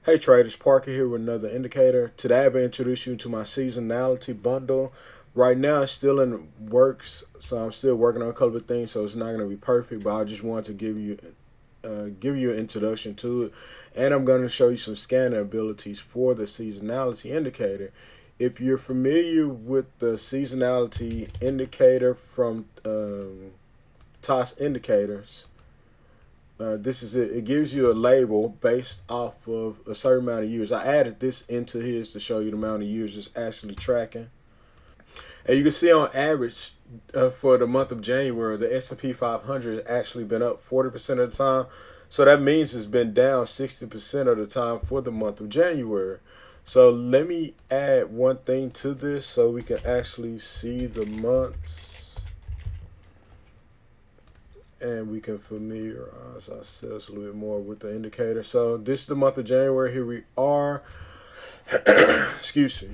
Hey traders, Parker here with another indicator. Today I'll be introducing you to my seasonality bundle. Right now it's still in works, so I'm still working on a couple of things, so it's not going to be perfect, but I just wanted to give you an introduction to it, and I'm going to show you some scanning abilities for the seasonality indicator. If you're familiar with the seasonality indicator from TOS indicators, this is it. It gives you a label based off of a certain amount of years. I added this into his to show you the amount of years it's actually tracking. And you can see on average for the month of January, the S&P 500 has actually been up 40% of the time. So that means it's been down 60% of the time for the month of January. So let me add one thing to this so we can actually see the months and we can familiarize ourselves a little bit more with the indicator. So this is the month of January. Here we are. Excuse me.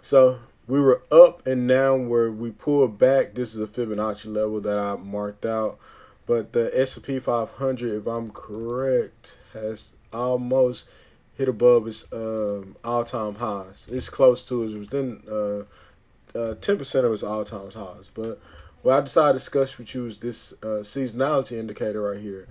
So we were up and now where we pulled back. This is a Fibonacci level that I marked out. But the S&P 500, if I'm correct, has almost hit above its all-time highs. It's close to it. It was within 10% of its all-time highs. But what I decided to discuss with you is this seasonality indicator right here.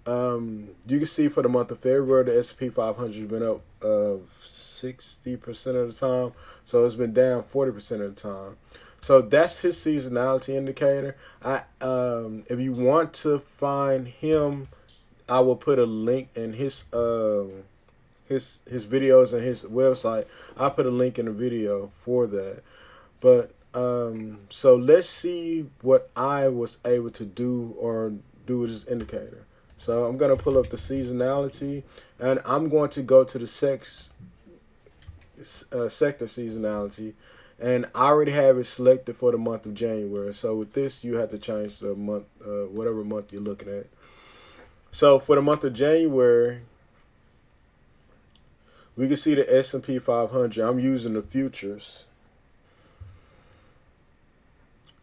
You can see for the month of February, the S&P 500 has been up 60% of the time. So it's been down 40% of the time. So that's his seasonality indicator. If you want to find him, I will put a link in his videos and his website. I'll put a link in the video for that. But so let's see what I was able to do with this indicator. So I'm going to pull up the seasonality, and I'm going to go to the sector seasonality, and I already have it selected for the month of January. So with this, you have to change the month, whatever month you're looking at. So for the month of January, we can see the S&P 500. I'm using the futures.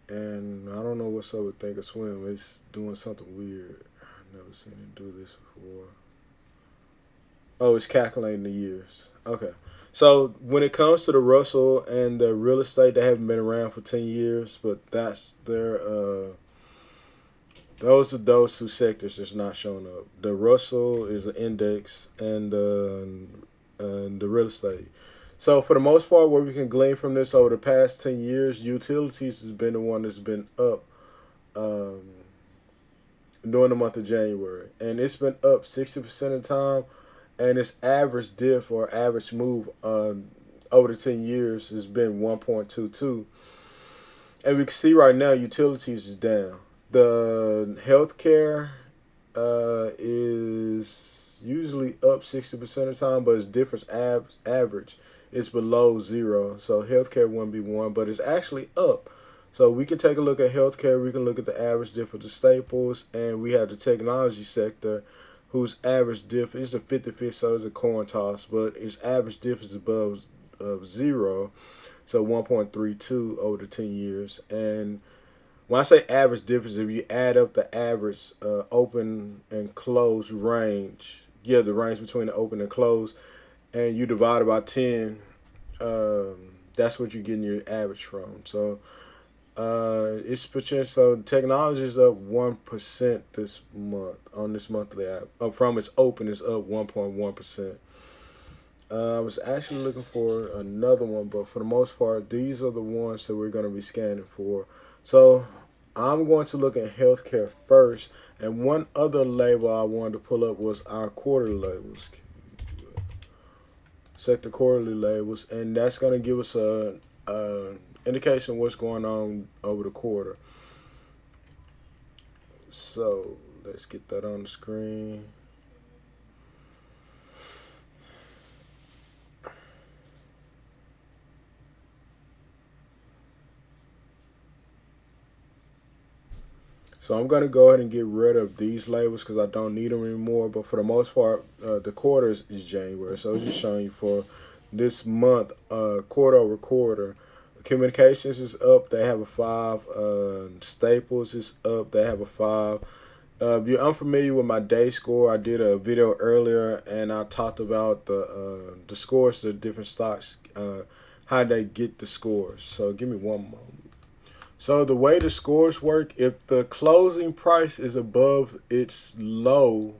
And I don't know what's up with ThinkorSwim. It's doing something weird. I've never seen it do this before. Oh, it's calculating the years. Okay. So when it comes to the Russell and the real estate, they haven't been around for 10 years, but that's their those are those two sectors that's not showing up. The Russell is an index, and the real estate. So for the most part, what we can glean from this over the past 10 years, utilities has been the one that's been up during the month of January. And it's been up 60% of the time. And its average diff or average move over the 10 years has been 1.22. And we can see right now utilities is down. The healthcare is usually up 60% of the time, but its difference average is below zero. So healthcare wouldn't be one, but it's actually up. So we can take a look at healthcare. We can look at the average diff of the staples, and we have the technology sector, whose average diff is the 55th, so it's a coin toss, but its average diff is above zero, so 1.32 over the 10 years. And when I say average difference, if you add up the average open and close range, the range between the open and close, and you divide it by 10, that's what you're getting your average from. So it's potential. So technology is up 1% this month on this monthly app. From its open, it's up 1.1%. I was actually looking for another one, but for the most part, these are the ones that we're going to be scanning for. So I'm going to look at healthcare first, and one other label I wanted to pull up was our quarterly labels. Sector quarterly labels, and that's going to give us a indication of what's going on over the quarter. So let's get that on the screen. So I'm going to go ahead and get rid of these labels because I don't need them anymore. But for the most part, the quarter is January. So it's just showing you for this month, quarter over quarter. Communications is up. They have a 5. Staples is up. They have a 5. If you're unfamiliar with my day score, I did a video earlier and I talked about the scores of different stocks, how they get the scores. So give me one moment. So the way the scores work, if the closing price is above its low,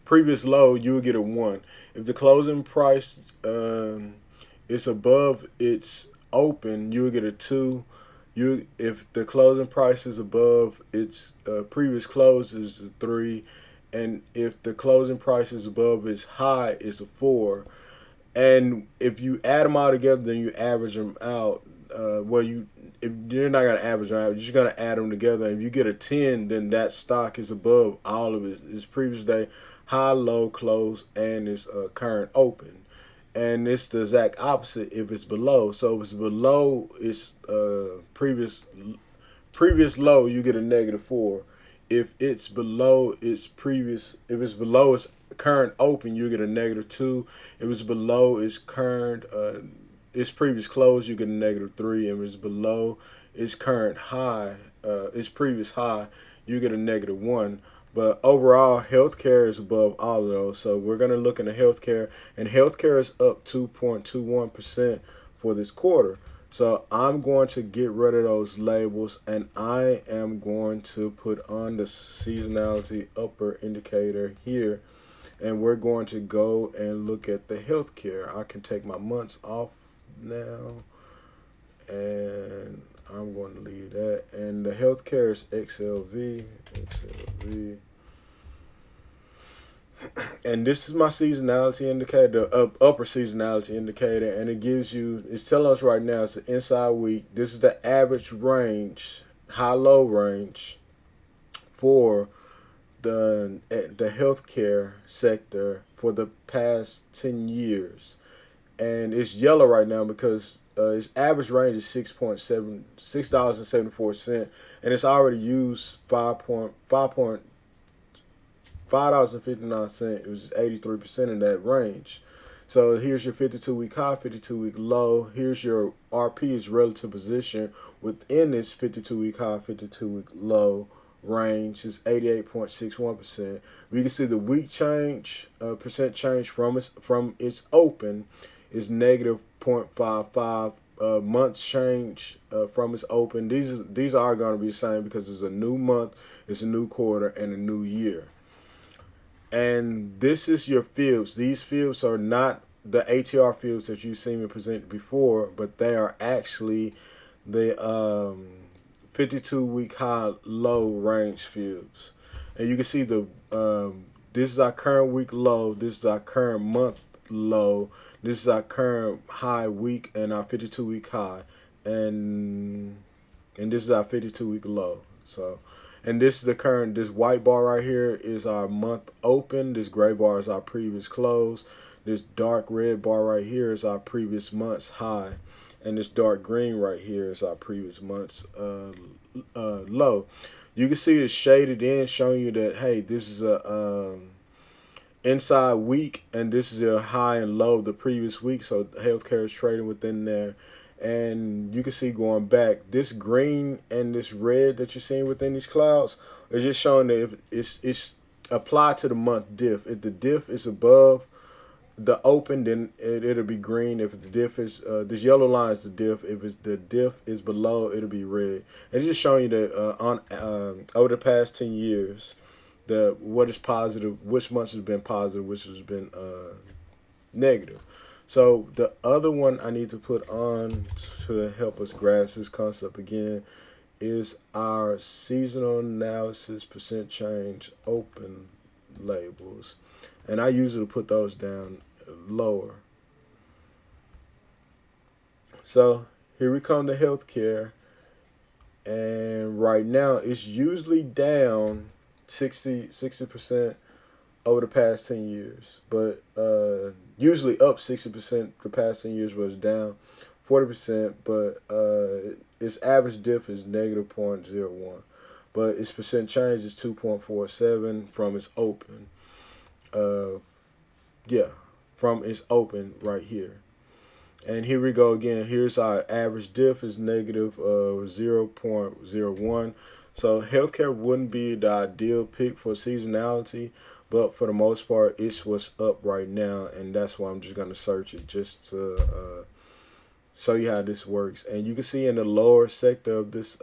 previous low, you will get a 1. If the closing price is above its open, you will get a 2. If the closing price is above its previous close, is a 3, and if the closing price is above its high, is a 4. And if you add them all together, then you average them out. If you're not gonna average them out, you're just gonna add them together. If you get a 10, then that stock is above all of its previous day high, low, close, and its current open. And it's the exact opposite if it's below. So if it's below its previous low, you get a -4. If it's below its current open, you get a -2. If it's below its previous close, you get a -3. If it's below its current high, its previous high, you get a -1. But overall, healthcare is above all of those. So we're going to look into healthcare, and healthcare is up 2.21% for this quarter. So I'm going to get rid of those labels, and I am going to put on the seasonality upper indicator here, and we're going to go and look at the healthcare. I can take my months off now, and I'm going to leave that. And the healthcare is XLV. And this is my seasonality indicator, the upper seasonality indicator, and it's telling us right now it's an inside week. This is the average range, high-low range for the healthcare sector for the past 10 years. And it's yellow right now because its average range is $6.74, and it's already used $5.59. It was 83% in that range. So here's your 52-week high, 52-week low. Here's your RP's relative position within this 52-week high, 52-week low range is 88.61%. We can see the week change, percent change from its open is -0.55. Month change from its open. These are going to be the same because it's a new month, it's a new quarter, and a new year. And this is your fibs. These fibs are not the ATR fibs that you've seen me present before, but they are actually the 52-week high low range fibs. And you can see this is our current week low, this is our current month low, this is our current high week, and our 52-week high, and this is our 52-week low. So, and this white bar right here is our month open. This gray bar is our previous close. This dark red bar right here is our previous month's high, and this dark green right here is our previous month's low. You can see it's shaded in, showing you that, hey, this is a inside week, and this is a high and low of the previous week. So healthcare is trading within there. And you can see going back, this green and this red that you're seeing within these clouds are just showing that it's applied to the month diff. If the diff is above the open, then it'll be green. If the diff is this yellow line is the diff. If the diff is below, it'll be red. And it's just showing you that over the past 10 years, what is positive, which months has been positive, which has been negative. So the other one I need to put on to help us grasp this concept again is our seasonal analysis percent change open labels. And I usually put those down lower. So here we come to healthcare. And right now it's usually down 60% over the past 10 years, but usually up 60% the past 10 years, was down 40%, but its average dip is -0.01, but its percent change is 2.47 from its open. From its open right here. And here we go again. Here's our average dip is -0.01. So healthcare wouldn't be the ideal pick for seasonality, but for the most part, it's what's up right now, and that's why I'm just gonna search it just to show you how this works. And you can see in the lower sector of this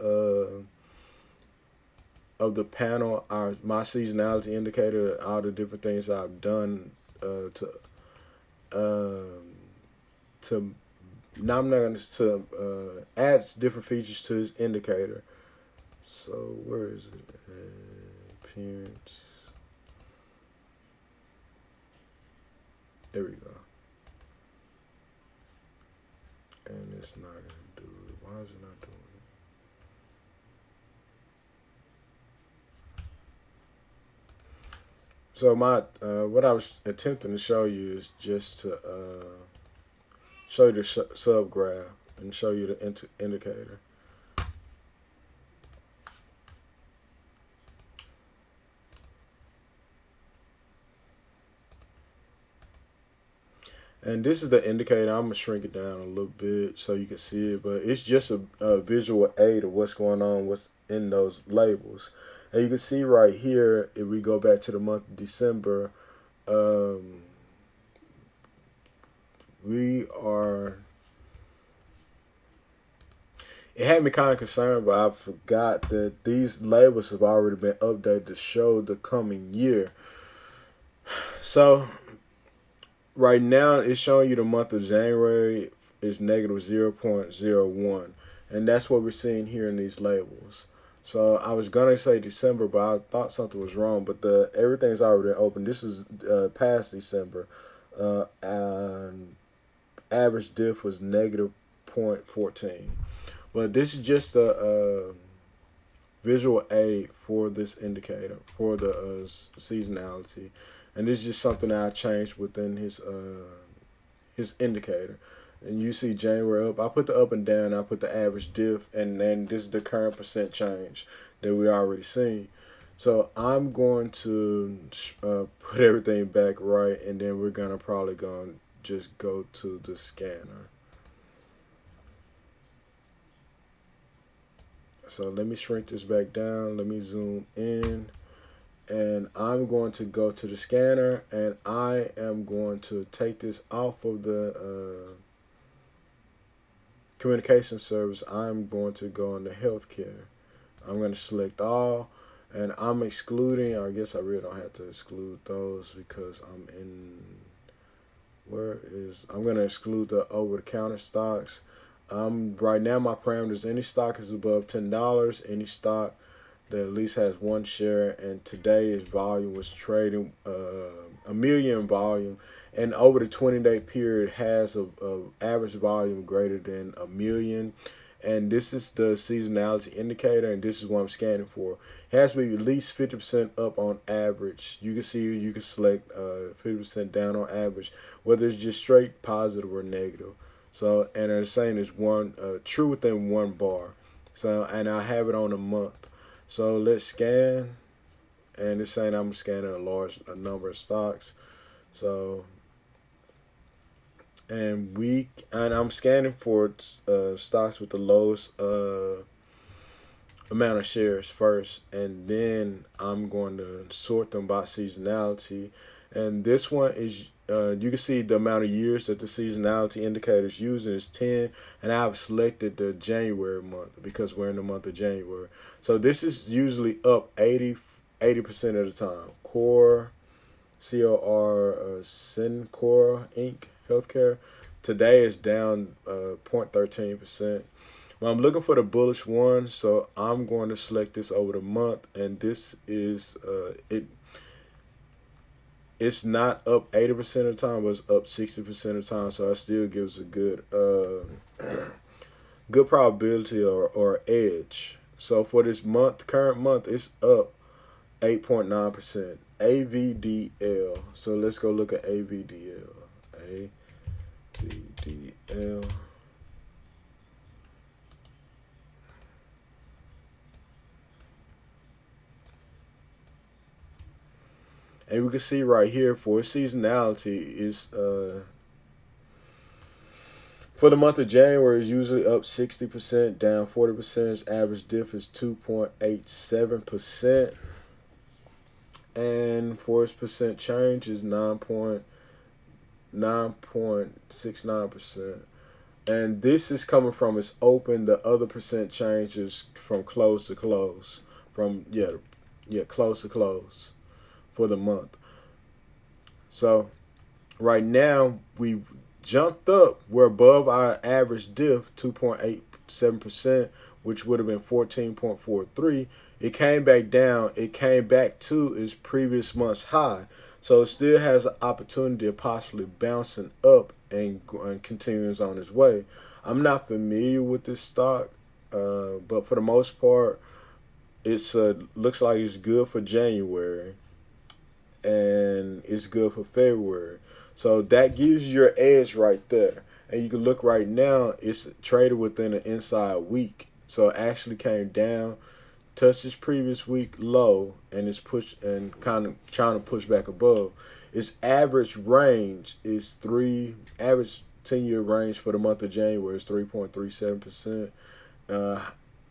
of the panel, my seasonality indicator, all the different things I've done to to now I'm not going to add different features to this indicator. So where is it? Appearance. There we go. And it's not going to do it. Why is it not doing it? So my what I was attempting to show you is just to show you the subgraph and show you the indicator. And this is the indicator. I'm gonna shrink it down a little bit so you can see it, but it's just a visual aid of what's going on within those labels. And you can see right here, if we go back to the month of December, we are. It had me kind of concerned, but I forgot that these labels have already been updated to show the coming year. So right now, it's showing you the month of January is negative 0.01. And that's what we're seeing here in these labels. So I was going to say December, but I thought something was wrong. But everything's already open. This is past December. And average diff was negative 0.14. But this is just a visual aid for this indicator, for the seasonality. And this is just something that I changed within his indicator. And you see January up. I put the up and down. I put the average diff, and then this is the current percent change that we already seen. So I'm going to put everything back right, and then we're gonna probably just go to the scanner. So let me shrink this back down. Let me zoom in. And I'm going to go to the scanner, and I am going to take this off of the communication service. I'm going to go into healthcare. I'm going to select all, and I'm excluding. I guess I really don't have to exclude those because I'm in. I'm going to exclude the over-the-counter stocks. Right now my parameters: any stock is above $10, any stock that at least has one share, and today's volume was trading a million volume, and over the 20-day period has a average volume greater than a million. And this is the seasonality indicator, and this is what I'm scanning for. It has to be at least 50% up on average. You can see you can select 50% down on average, whether it's just straight positive or negative. So, and they're saying it's true within one bar. So, and I have it on a month. So let's scan, and it's saying I'm scanning a number of stocks. So, and I'm scanning for stocks with the lowest amount of shares first, and then I'm going to sort them by seasonality. And this one is you can see the amount of years that the seasonality indicator is using is 10, and I've selected the January month because we're in the month of January. So this is usually up 80% of the time. Core, Cencora Inc. Healthcare today is down 0.13%. Well, I'm looking for the bullish one, so I'm going to select this over the month, and this is it's not up 80% of the time, but it's up 60% of the time, so it still gives a good good probability or edge. So for this current month, it's up 8.9%. AVDL. So let's go look at AVDL. AVDL. And we can see right here for seasonality is For the month of January, it's usually up 60%, down 40%. Its average diff is 2.87%. And for its percent change is 9.69%. And this is coming from its open. The other percent change is from close to close. From close to close for the month. So right now we jumped up. We're above our average diff, 2.87%, which would have been 14.43. It came back down. It came back to its previous month's high. So it still has an opportunity of possibly bouncing up and continues on its way. I'm not familiar with this stock, but for the most part, it's looks like it's good for January and it's good for February. So that gives you your edge right there. And you can look right now, it's traded within an inside week. So it actually came down, touched its previous week low, and it's pushed and kind of trying to push back above. Its average range is average 10-year range for the month of January is 3.37%.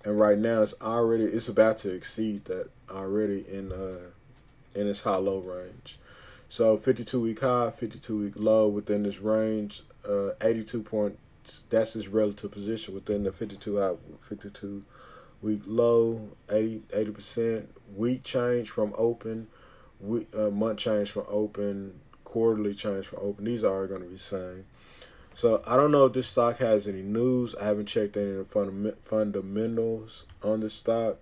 And right now it's about to exceed that already in its high low range. So 52-week high, 52-week low within this range, 82 points. That's its relative position within the 52-week low, 80%. Week change from open, month change from open, quarterly change from open. These are going to be the same. So I don't know if this stock has any news. I haven't checked any of the fundamentals on this stock.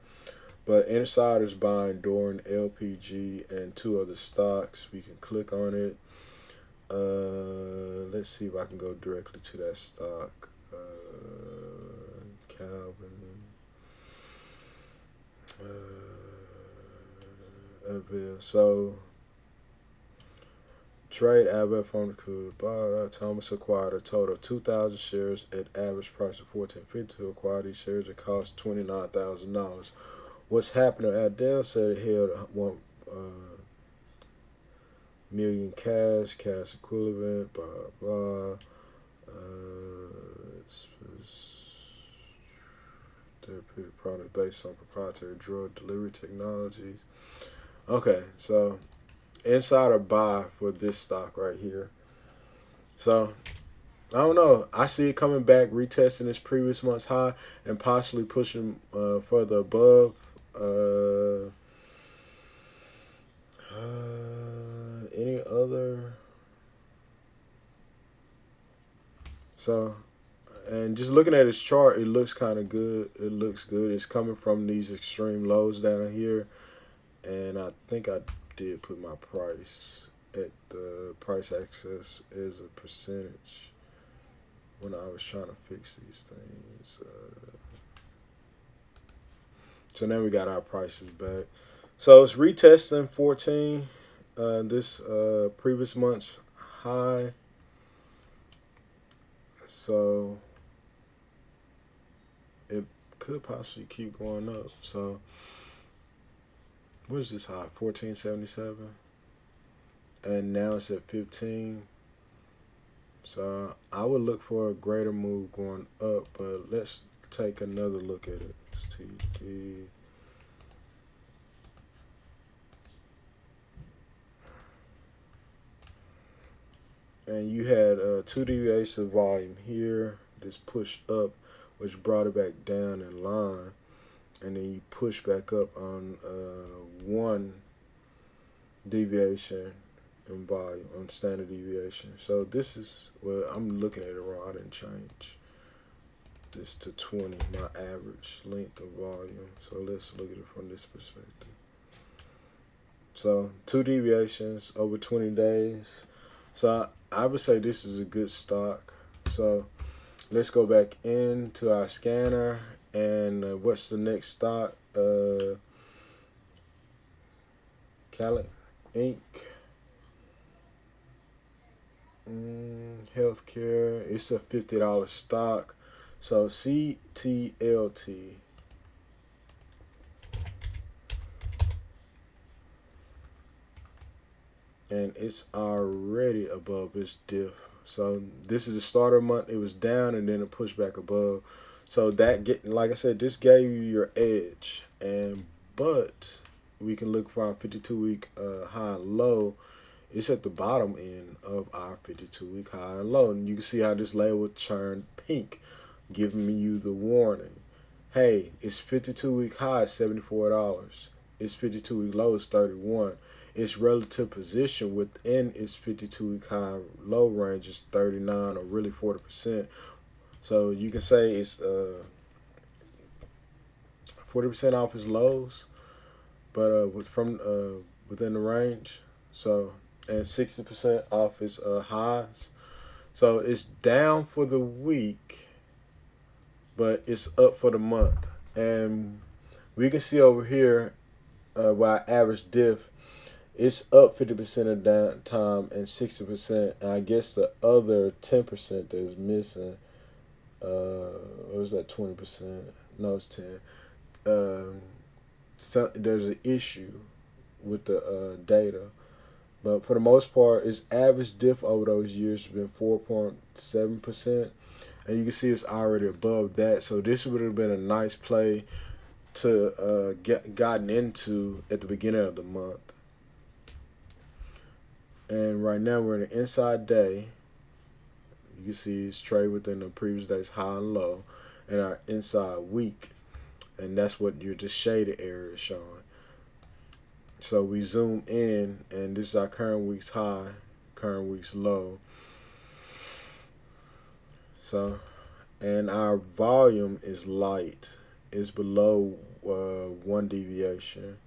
But insiders buying Doran, LPG, and 2 other stocks. We can click on it. Let's see if I can go directly to that stock. Calvin. So trade ABF on the cool. Thomas acquired a total of 2,000 shares at average price of $14.50 to acquire these shares. It cost $29,000. What's happening? Adele said it held 1 million cash equivalent, blah, blah. Therapeutic product based on proprietary drug delivery technologies. Okay, so insider buy for this stock right here. So I don't know. I see it coming back, retesting its previous month's high, and possibly pushing further above. Any other? So, and just looking at its chart, it looks kind of good. It looks good. It's coming from these extreme lows down here, and I think I did put my price at the price access as a percentage when I was trying to fix these things. So now we got our prices back. So it's retesting 14, this previous month's high. So it could possibly keep going up. So what is this high? 14.77, and now it's at 15. So I would look for a greater move going up, but let's take another look at it. It's TD. And you had 2 deviations of volume here. This push up, which brought it back down in line, and then you push back up on 1 deviation in volume, on standard deviation. So this is, well, I'm looking at it wrong. I didn't change this to 20, my average length of volume. So let's look at it from this perspective. So 2 deviations over 20 days. So I would say this is a good stock. So let's go back into our scanner, and what's the next stock? Cali Inc. Healthcare. It's a $50 stock. So CTLT. and it's already above its diff. So this is the starter month. It was down and then it pushed back above. So that like I said, this gave you your edge. But we can look for our 52-week high and low. It's at the bottom end of our 52-week high and low, and you can see how this label turned pink, giving you the warning. Hey, its 52-week high is $74. Its 52-week low is $31. Its relative position within its 52-week high low range is 39, or really 40%. So you can say it's 40% off its lows, but from within the range. So, and 60% off its highs. So it's down for the week, but it's up for the month. And we can see over here by average diff, it's up 50% of the time and 60%. And I guess the other 10% that is missing, what was that, 20%? No, it's 10. So there's an issue with the data. But for the most part, its average diff over those years has been 4.7%. And you can see it's already above that. So this would have been a nice play to gotten into at the beginning of the month. And right now we're in an inside day. You can see it's trade within the previous day's high and low, and our inside week. And that's what your just shaded area is showing. So we zoom in, and this is our current week's high, current week's low. So, and our volume is light. It's below 1 deviation.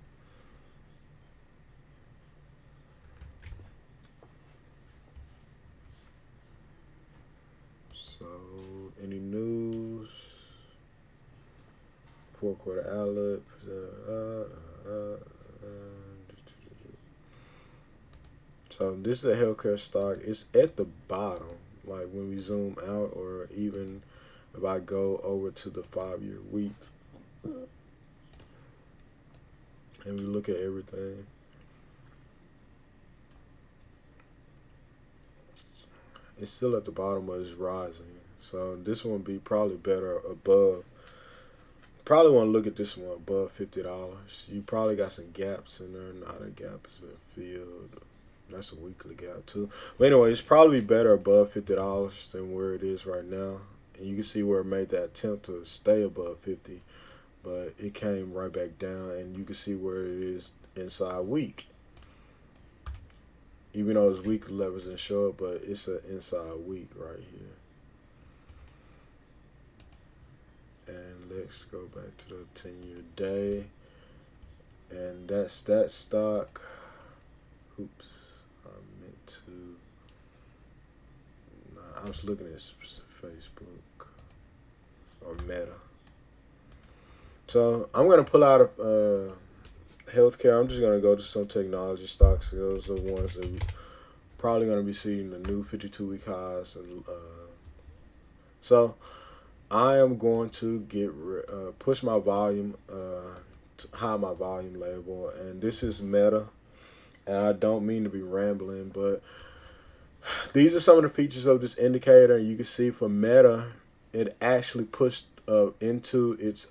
So, any news? 4-quarter outlook. So this is a healthcare stock. It's at the bottom, like when we zoom out, or even if I go over to the 5-year week and we look at everything. It's still at the bottom, but it's rising. So this one would be probably better above. Probably want to look at this one above $50. You probably got some gaps in there. Not a gap has been filled. That's a weekly gap too. But anyway, it's probably better above $50 than where it is right now. And you can see where it made that attempt to stay above 50, but it came right back down. And you can see where it is inside week. Even though its weekly levels didn't show up, but it's an inside week right here. And let's go back to the 10-year day. And that's that stock. Oops, I meant to. Nah, I was looking at Facebook or Meta. So I'm gonna pull out of healthcare. I'm just gonna go to some technology stocks. Those are the ones that we probably gonna be seeing the new 52-week highs. And so I am going to get push my volume, hide my volume label, and this is Meta. And I don't mean to be rambling, but these are some of the features of this indicator. And you can see for Meta, it actually pushed into its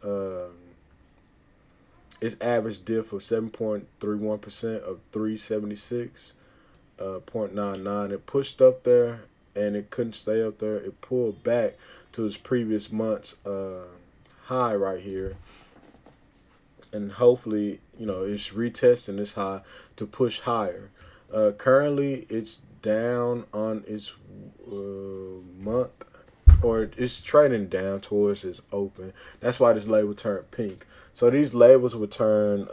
average diff of 7.31% of 376.99. It pushed up there and it couldn't stay up there. It pulled back to its previous month's high right here. And hopefully, it's retesting this high to push higher. Currently, it's down on its month, or it's trading down towards its open. That's why this label turned pink. So these labels would turn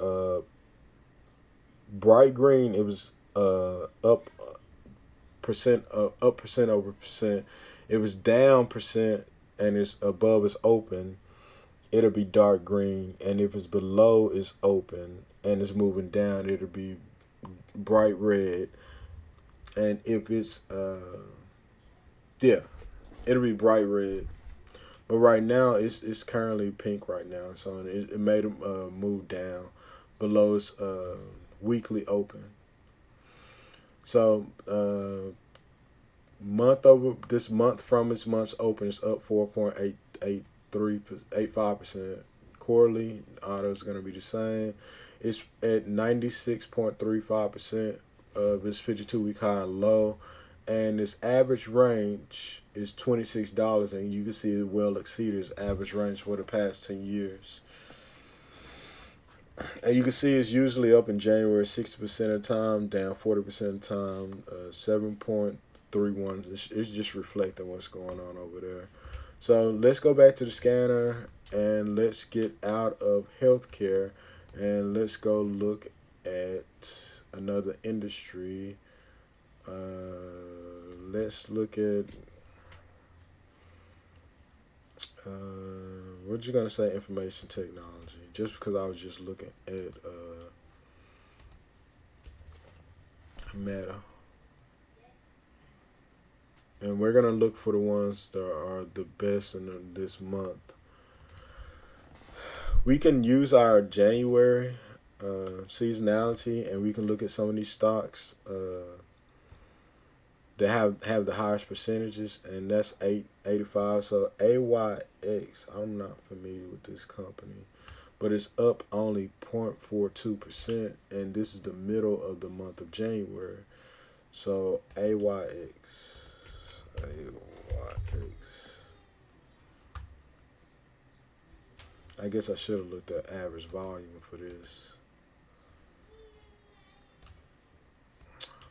bright green. It was up percent over percent. It was down percent, and it's above its open. It'll be dark green, and if it's below its open and it's moving down, it'll be bright red. And if it's it'll be bright red. But right now it's currently pink right now, so it made them move down below its weekly open. So month over this month from its month's open is up 4.88385%. Quarterly auto is going to be the same. It's at 96.35% of its 52-week high and low, and its average range is $26, and you can see it well exceeded its average range for the past 10 years. And you can see it's usually up in January 60% of the time, down 40% of the time, 7.31. It's just reflecting what's going on over there. So let's go back to the scanner and let's get out of healthcare and let's go look at another industry. Let's look at what you gonna say? Information technology. Just because I was just looking at Meta, and we're gonna look for the ones that are the best in this month. We can use our January seasonality, and we can look at some of these stocks that have the highest percentages, and that's 885. So AYX, I'm not familiar with this company, but it's up only 0.42%, and this is the middle of the month of January. So AYX. I guess I should have looked at average volume for this.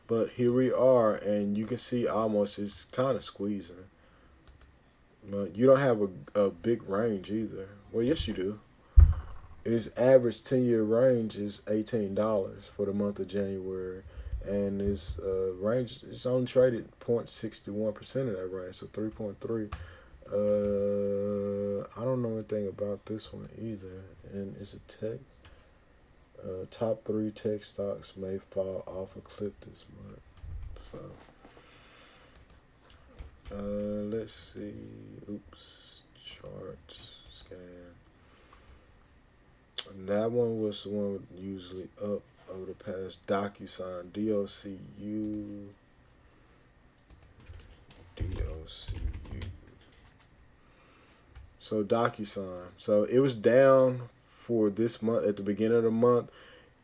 But here we are, and you can see almost it's kind of squeezing. But you don't have a big range either. Well, yes, you do. Its average 10-year range is $18 for the month of January, and its range is only traded 0.61% of that range, so 3.3. I don't know anything about this one either, and it's a tech. Top 3 tech stocks may fall off a cliff this month. So let's see. Oops, charts scan. And that one was the one usually up over the past. DocuSign, DOCU. So DocuSign. So it was down for this month at the beginning of the month.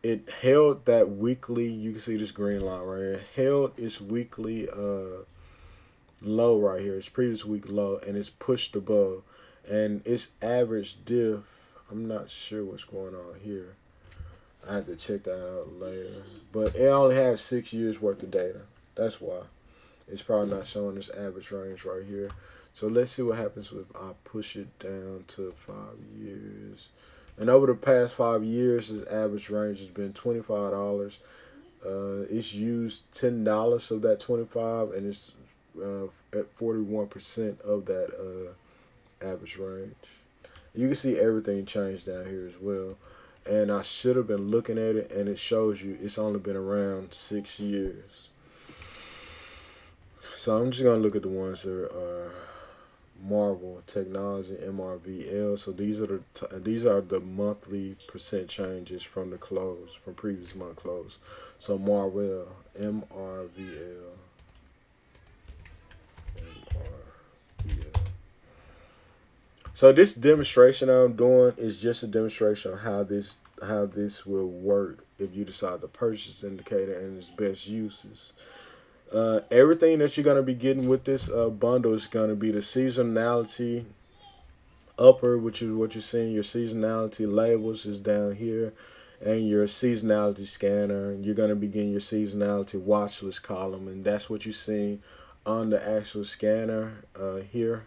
It held that weekly. You can see this green line right here. It held its weekly low right here. Its previous week low, and it's pushed above. And its average diff, I'm not sure what's going on here. I have to check that out later. But it only has 6 years worth of data. That's why. It's probably not showing this average range right here. So let's see what happens if I push it down to 5 years. And over the past 5 years, this average range has been $25. It's used $10 of that 25, and it's at 41% of that average range. You can see everything changed down here as well. And I should have been looking at it, and it shows you it's only been around 6 years. So I'm just going to look at the ones that are Marvel Technology, MRVL. So these are the monthly percent changes from the close, from previous month close. So Marvel, MRVL. So this demonstration I'm doing is just a demonstration of how this will work if you decide to purchase indicator and its best uses. Everything that you're going to be getting with this bundle is going to be the seasonality upper, which is what you're seeing. Your seasonality labels is down here, and your seasonality scanner. You're going to be getting your seasonality watch list column, and that's what you're seeing on the actual scanner here.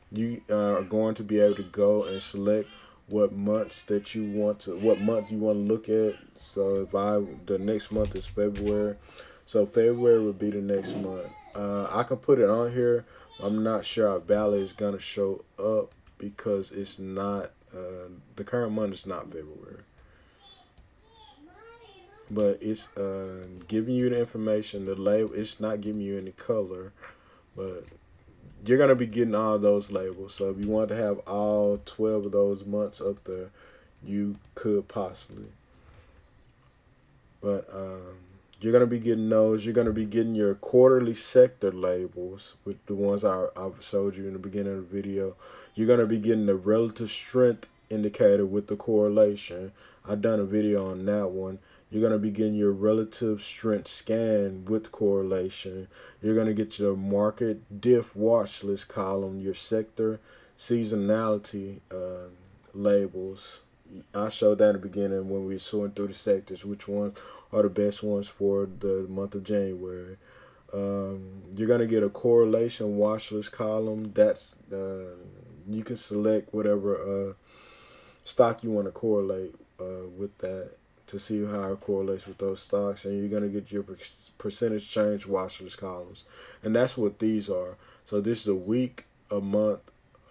You are going to be able to go and select what months that you want to, what month you want to look at. So the next month is February. So February would be the next month. I can put it on here. I'm not sure how valid is going to show up because it's not, the current month is not February. But it's giving you the information, the label. It's not giving you any color, but you're going to be getting all those labels. So if you want to have all 12 of those months up there, you could possibly. But You're going to be getting those. You're going to be getting your quarterly sector labels, with the ones I've showed you in the beginning of the video. You're going to be getting the relative strength indicator with the correlation. I've done a video on that one. You're going to be getting your relative strength scan with correlation. You're going to get your market diff watch list column, your sector seasonality labels. I showed that in the beginning when we were sorting through the sectors, which ones are the best ones for the month of January. You're going to get a correlation watch list column. That's you can select whatever stock you want to correlate with that to see how it correlates with those stocks, and you're going to get your percentage change watch list columns, and that's what these are. So this is a week, a month,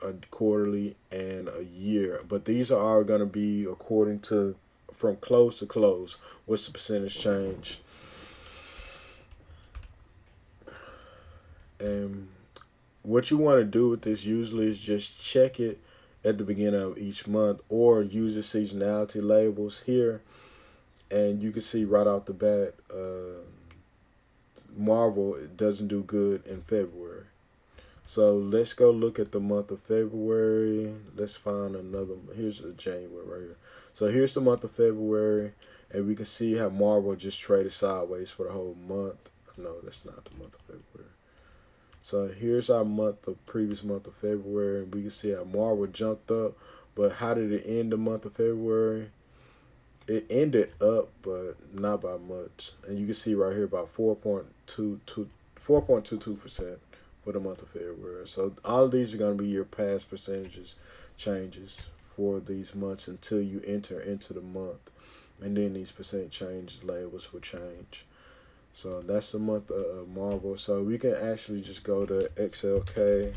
a quarterly, and a year, but these are going to be according to from close to close. What's the percentage change? And what you want to do with this usually is just check it at the beginning of each month, or use the seasonality labels here, and you can see right off the bat Marvel, it doesn't do good in February. So let's go look at the month of February. Let's find another. Here's the January right here. So here's the month of February, and we can see how Marvel just traded sideways for the whole month. No, that's not the month of February. So here's our month, the previous month of February, and we can see how Marvel jumped up. But how did it end the month of February? It ended up, but not by much. And you can see right here about 4.22% for the month of February. So all of these are going to be your past percentages changes for these months until you enter into the month. And then these percent change labels will change. So that's the month of Marvel. So we can actually just go to XLK.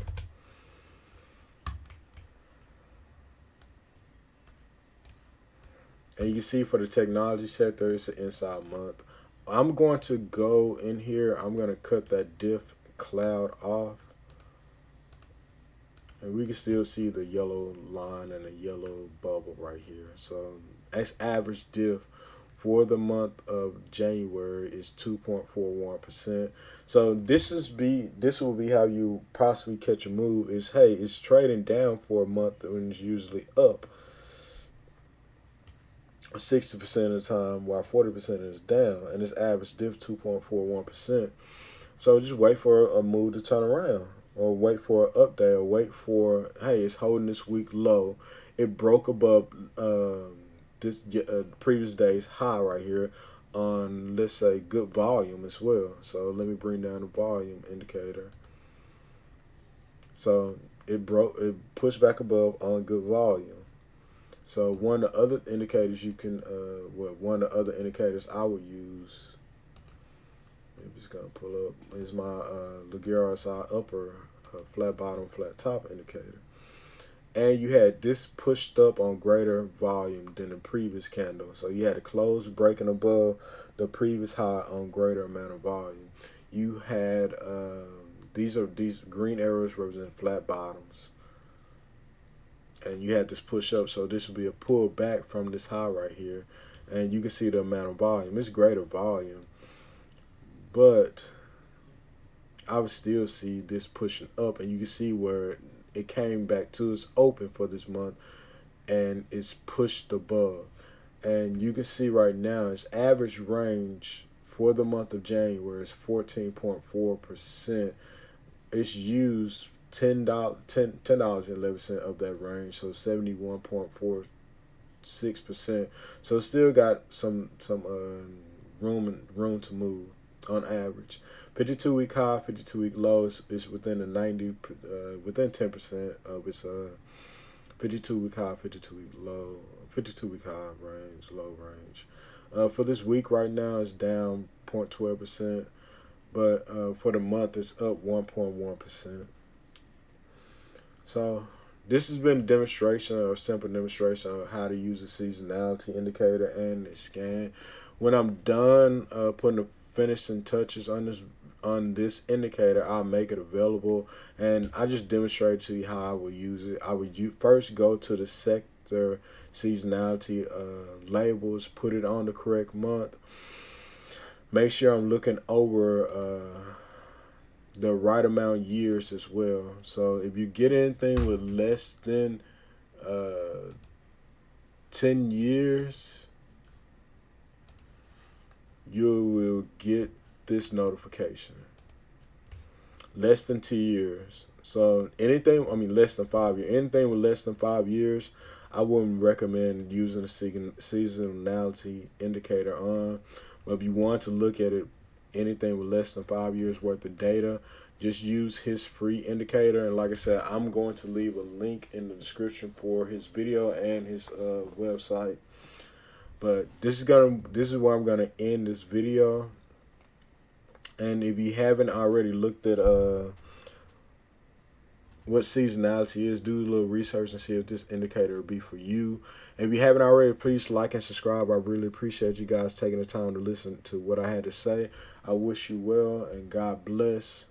And you can see for the technology sector, it's an inside month. I'm going to go in here. I'm going to cut that diff cloud off. And we can still see the yellow line and the yellow bubble right here. So that's average diff for the month of January is 2.41%. So this will be how you possibly catch a move. Is, hey, it's trading down for a month when it's usually up 60% of the time, while 40% is down, and it's average diff 2.41%. So just wait for a move to turn around, or wait for an update, or wait for, hey, it's holding this week low. It broke above this previous day's high right here on, let's say, good volume as well. So let me bring down the volume indicator. So it pushed back above on good volume. So one of the other indicators you can, one of the other indicators I would use, maybe it's gonna pull up, is my Ligero SI upper flat bottom, flat top indicator. And you had this pushed up on greater volume than the previous candle. So you had a close breaking above the previous high on greater amount of volume. You had these green arrows represent flat bottoms. And you had this push up, so this would be a pull back from this high right here. And you can see the amount of volume. It's greater volume. But I would still see this pushing up, and you can see where it came back to its open for this month, and it's pushed above. And you can see right now its average range for the month of January is 14.4%. It's used $10.11 of that range, so 71.46%. So it's still got some room to move on average. 52-week high, 52-week low is within the within 10% of its 52-week high, 52-week low, 52-week high range, low range. For this week right now, it's down 0.12%, but for the month, it's up 1.1%. So this has been a demonstration, or a simple demonstration of how to use the seasonality indicator and the scan. When I'm done putting the finishing touches on this indicator, I'll make it available, and I just demonstrate to you how I will use it. I would first go to the sector seasonality labels, put it on the correct month. make sure I'm looking over the right amount years as well. So if you get anything with less than 10 years, you will get this notification. Less than 2 years. So anything, I mean, less than 5 years. Anything with less than 5 years, I wouldn't recommend using a seasonality indicator on. But if you want to look at it, anything with less than 5 years worth of data, just use his free indicator. And like I said, I'm going to leave a link in the description for his video and his website. But this is where I'm gonna end this video. And if you haven't already looked at what seasonality is, do a little research and see if this indicator will be for you. And if you haven't already, please like and subscribe. I really appreciate you guys taking the time to listen to what I had to say. I wish you well and God bless.